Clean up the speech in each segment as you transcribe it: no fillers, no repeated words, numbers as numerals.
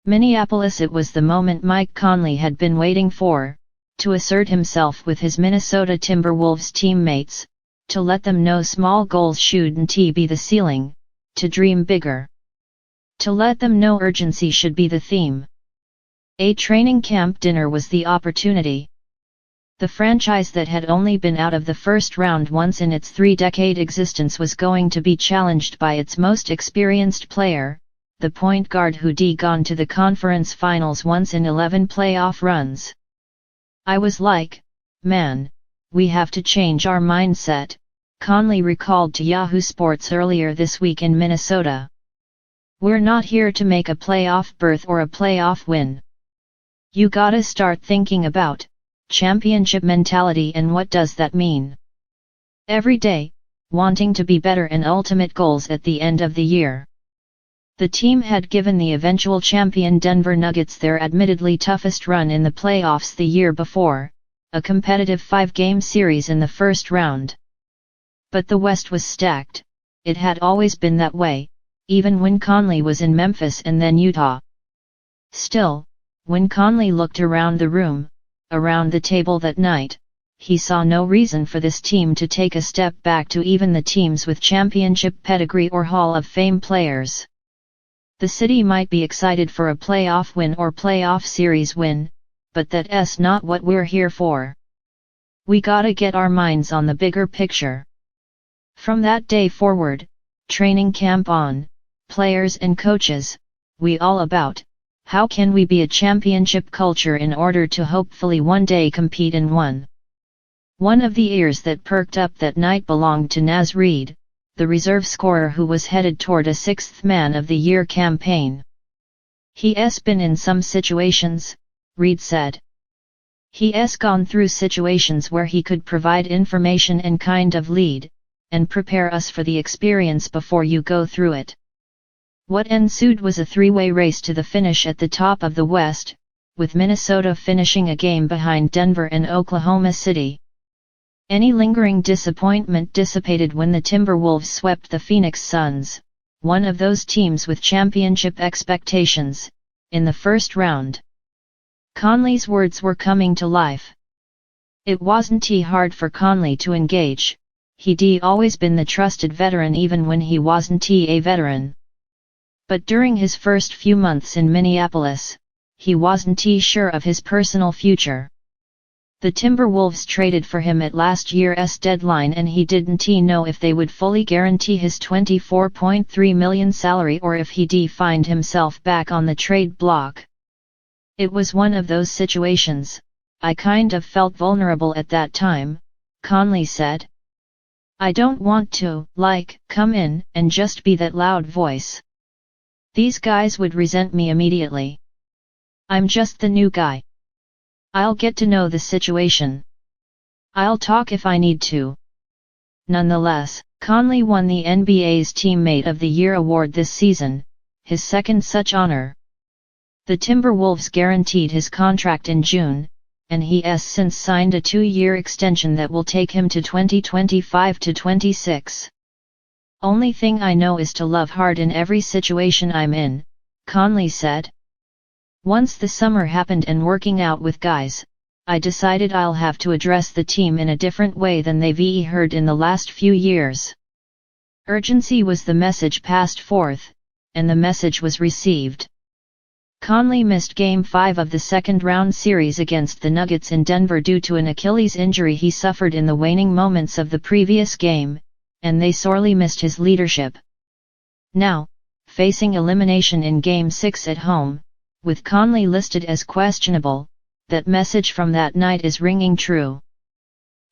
Minneapolis. It was the moment Mike Conley had been waiting for, to assert himself with his Minnesota Timberwolves teammates, to let them know small goals shouldn't be the ceiling, to dream bigger. To let them know urgency should be the theme. A training camp dinner was the opportunity. The franchise that had only been out of the first round once in its 3-decade existence was going to be challenged by its most experienced player, the point guard who'd gone to the conference finals once in 11 playoff runs. I was like, man, we have to change our mindset, Conley recalled to Yahoo Sports earlier this week in Minnesota. We're not here to make a playoff berth or a playoff win. You gotta start thinking about championship mentality, and what does that mean? Every day, wanting to be better, and ultimate goals at the end of the year. The team had given the eventual champion Denver Nuggets their admittedly toughest run in the playoffs the year before, a competitive 5-game series in the first round. But the West was stacked. It had always been that way, even when Conley was in Memphis and then Utah. Still, when Conley looked around the room, around the table that night, he saw no reason for this team to take a step back to even the teams with championship pedigree or Hall of Fame players. The city might be excited for a playoff win or playoff series win, but that's not what we're here for. We gotta get our minds on the bigger picture. From that day forward, training camp on, players and coaches, we all about, how can we be a championship culture in order to hopefully one day compete in one? One of the ears that perked up that night belonged to Naz Reid, the reserve scorer who was headed toward a 6th Man of the Year campaign. He's been in some situations, Reid said. He's gone through situations where he could provide information and kind of lead, and prepare us for the experience before you go through it. What ensued was a 3-way race to the finish at the top of the West, with Minnesota finishing a game behind Denver and Oklahoma City. Any lingering disappointment dissipated when the Timberwolves swept the Phoenix Suns, one of those teams with championship expectations, in the first round. Conley's words were coming to life. It wasn't hard for Conley to engage. He'd always been the trusted veteran even when he wasn't a veteran. But during his first few months in Minneapolis, he wasn't sure of his personal future. The Timberwolves traded for him at last year's deadline, and he didn't know if they would fully guarantee his $24.3 million salary or if he'd find himself back on the trade block. It was one of those situations. I kind of felt vulnerable at that time, Conley said. I don't want to, come in and just be that loud voice. These guys would resent me immediately. I'm just the new guy. I'll get to know the situation. I'll talk if I need to. Nonetheless, Conley won the NBA's Teammate of the Year award this season, his second such honor. The Timberwolves guaranteed his contract in June, and he has since signed a 2-year extension that will take him to 2025-26. Only thing I know is to love hard in every situation I'm in, Conley said. Once the summer happened and working out with guys, I decided I'll have to address the team in a different way than they've heard in the last few years. Urgency was the message passed forth, and the message was received. Conley missed Game 5 of the second-round series against the Nuggets in Denver due to an Achilles injury he suffered in the waning moments of the previous game, and they sorely missed his leadership. Now, facing elimination in Game 6 at home, with Conley listed as questionable, that message from that night is ringing true.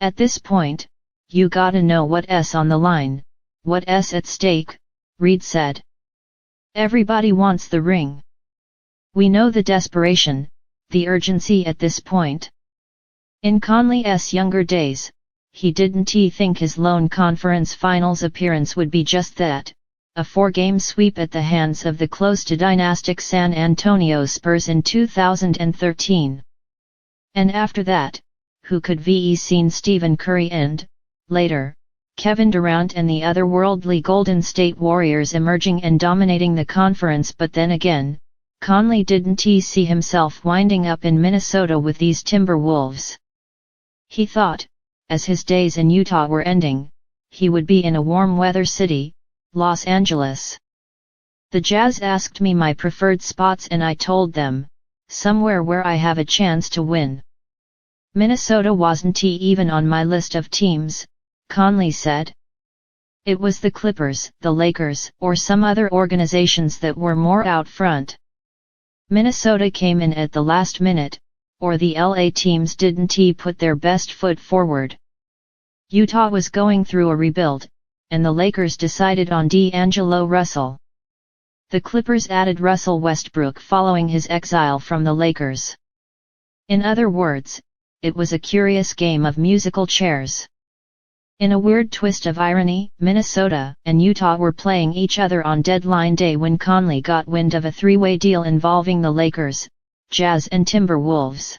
At this point, you gotta know what's on the line, what's at stake, Reid said. Everybody wants the ring. We know the desperation, the urgency at this point. In Conley's younger days, he didn't think his lone conference finals appearance would be just that, a 4-game sweep at the hands of the close-to-dynastic San Antonio Spurs in 2013. And after that, who could have seen Stephen Curry and, later, Kevin Durant and the otherworldly Golden State Warriors emerging and dominating the conference? But then again, Conley didn't see himself winding up in Minnesota with these Timberwolves. He thought, as his days in Utah were ending, he would be in a warm weather city, Los Angeles. The Jazz asked me my preferred spots and I told them, somewhere where I have a chance to win. Minnesota wasn't even on my list of teams, Conley said. It was the Clippers, the Lakers, or some other organizations that were more out front. Minnesota came in at the last minute, or the LA teams didn't put their best foot forward. Utah was going through a rebuild, and the Lakers decided on D'Angelo Russell. The Clippers added Russell Westbrook following his exile from the Lakers. In other words, it was a curious game of musical chairs. In a weird twist of irony, Minnesota and Utah were playing each other on deadline day when Conley got wind of a three-way deal involving the Lakers, Jazz and Timberwolves.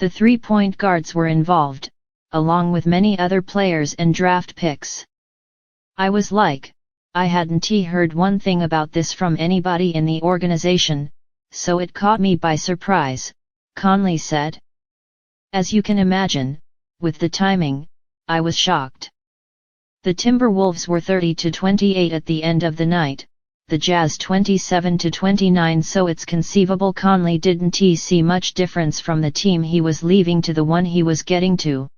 The three-point guards were involved, along with many other players and draft picks. I was like, I hadn't heard one thing about this from anybody in the organization, so it caught me by surprise, Conley said. As you can imagine, with the timing, I was shocked. The Timberwolves were 30-28 at the end of the night, the Jazz 27-29, so it's conceivable Conley didn't see much difference from the team he was leaving to the one he was getting to.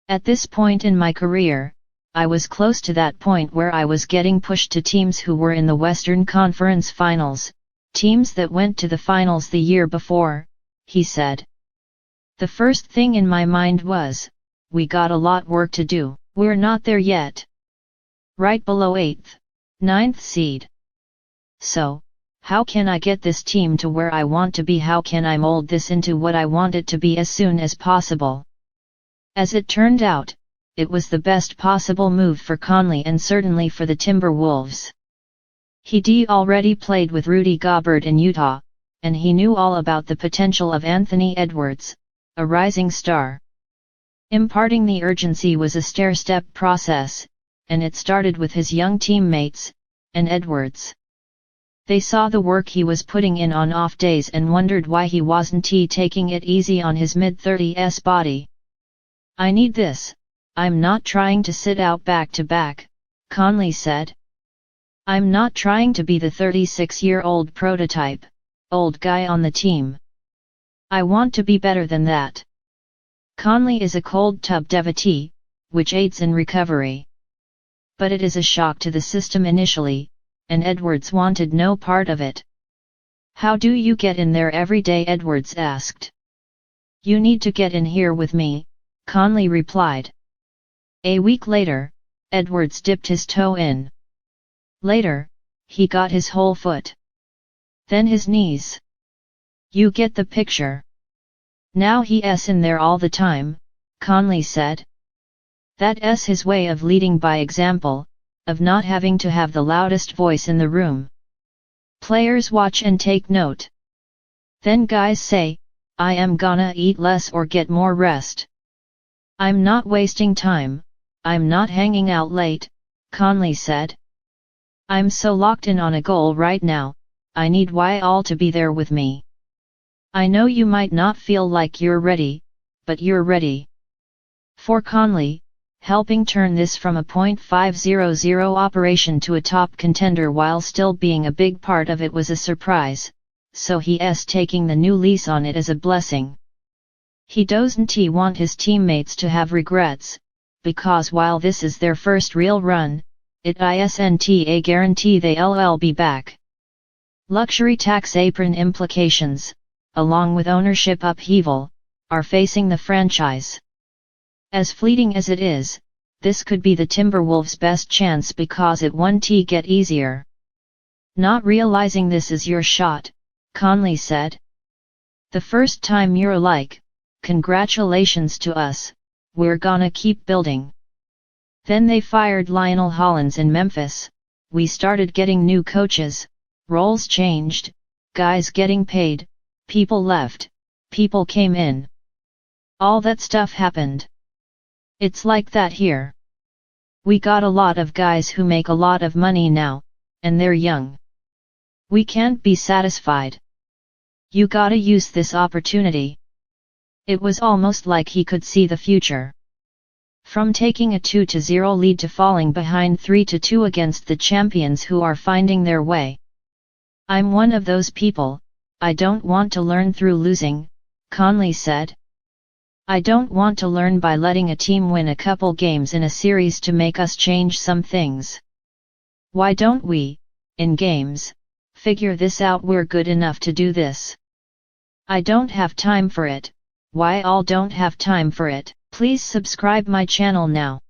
At this point in my career, I was close to that point where I was getting pushed to teams who were in the Western Conference Finals, teams that went to the finals the year before, he said. The first thing in my mind was, we got a lot work to do, we're not there yet. Right below 8th, 9th seed. So, how can I get this team to where I want to be? How can I mold this into what I want it to be as soon as possible? As it turned out, it was the best possible move for Conley and certainly for the Timberwolves. He'd already played with Rudy Gobert in Utah, and he knew all about the potential of Anthony Edwards, a rising star. Imparting the urgency was a stair-step process, and it started with his young teammates, and Edwards. They saw the work he was putting in on off days and wondered why he wasn't taking it easy on his mid-30s body. I need this. I'm not trying to sit out back-to-back, Conley said. I'm not trying to be the 36-year-old prototype, old guy on the team. I want to be better than that. Conley is a cold tub devotee, which aids in recovery. But it is a shock to the system initially, and Edwards wanted no part of it. How do you get in there every day? Edwards asked. You need to get in here with me, Conley replied. A week later, Edwards dipped his toe in. Later, he got his whole foot. Then his knees. You get the picture. Now he's in there all the time, Conley said. That's his way of leading by example, of not having to have the loudest voice in the room. Players watch and take note. Then guys say, I am gonna eat less or get more rest. I'm not wasting time, I'm not hanging out late, Conley said. I'm so locked in on a goal right now, I need y'all to be there with me. I know you might not feel like you're ready, but you're ready. For Conley, helping turn this from a .500 operation to a top contender while still being a big part of it was a surprise, so he's taking the new lease on it as a blessing. He doesn't want his teammates to have regrets, because while this is their first real run, it isn't a guarantee they'll be back. Luxury tax apron implications, along with ownership upheaval, are facing the franchise. As fleeting as it is, this could be the Timberwolves' best chance because it won't get easier. Not realizing this is your shot, Conley said. The first time you're like, congratulations to us, we're gonna keep building. Then they fired Lionel Hollins in Memphis, we started getting new coaches, roles changed, guys getting paid, people left, people came in. All that stuff happened. It's like that here. We got a lot of guys who make a lot of money now, and they're young. We can't be satisfied. You gotta use this opportunity. It was almost like he could see the future. From taking a 2-0 lead to falling behind 3-2 against the champions who are finding their way. I'm one of those people, I don't want to learn through losing, Conley said. I don't want to learn by letting a team win a couple games in a series to make us change some things. Why don't we, in games, figure this out? We're good enough to do this. I don't have time for it. Why all don't have time for it? Please subscribe my channel now.